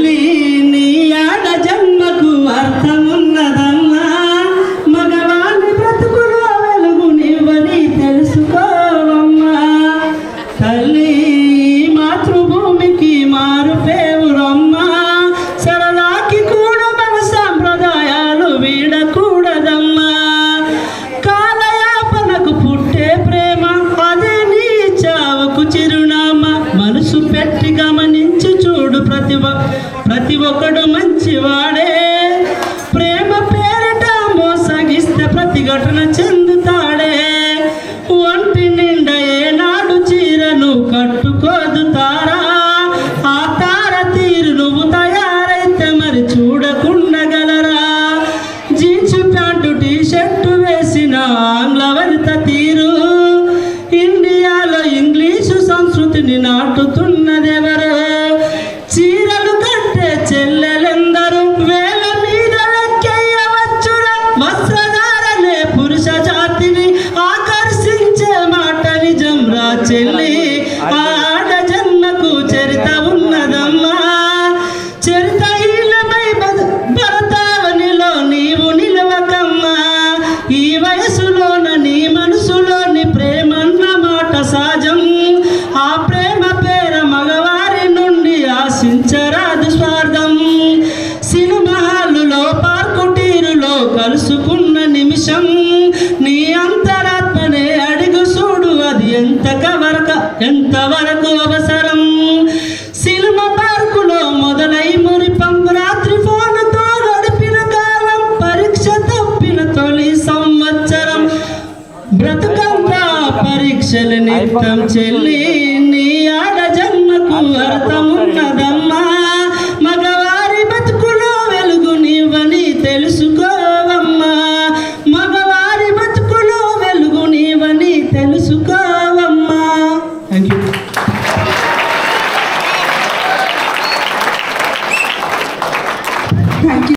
చెల్లి నీ ఆడ జన్మకు అర్థమున్నదమ్మా. మగవాణి బ్రతుకులో వెలుగు నీవని తెలుసుకోవమ్మా. తల్లి మాతృభూమికి మారు పేరురమ్మా. సరదాకి కూడా మన సాంప్రదాయాలు వీడకూడదమ్మా. కాలయాపనకు పుట్టే ప్రేమ అదే నీ చావుకు చిరునామా. మనసు పెట్టి గమనించి చూడు ప్రతి ఒక్కడు మంచివాడే. ప్రేమ పేరిట మోసగిస్తే ప్రతిఘటన చెందుతాడే. ఒంటి నిండా ఏనాడు చీరను కట్టుకోదు తారా. ఆ తార తీరు నువ్వు తయారైతే మరి చూడకుండగలరా. జీన్స్ ప్యాంటు టీ షర్టు వేసిన ఆంగ్ల వనిత తీరు ఇండియాలో ఇంగ్లీషు సంస్కృతిని నాటుతున్నదెవరు. చీరలు కట్టే చెల్లెలెందరూ వేల మీద లెక్కేయవచ్చురా. వస్త్రధారణే పురుష జాతిని ఆకర్షించే మాట నిజం రా చెల్లి. ఆడ జన్మకు చరిత ఉన్నదమ్మా. చరితహీనమై భరతావనిలో నీవు నిలవకమ్మా. ఈ వయసులోన నీ మనసులోని ప్రేమన్న మాట సహజం. ఆ ప్రేమ పేర మగవారి నుండి ఆశించరాదు స్వార్థం. సినిమా హాలులో పార్కు టీరులో కలుసుకున్న నిమిషం నీ అంతరాత్మనే అడిగు చూడు. అది ఎంతవరకు అవసరం. సినిమా పార్కులో మొదలై మురిపం రాత్రి ఫోనుతో గడిపిన కాలం. పరీక్ష తప్పిన తొలి సంవత్సరం బ్రతుకంతా పరీక్షల నిత్యం చెల్లి నీ ఆడ జన్మకు అర్థమున్నదమ్మా.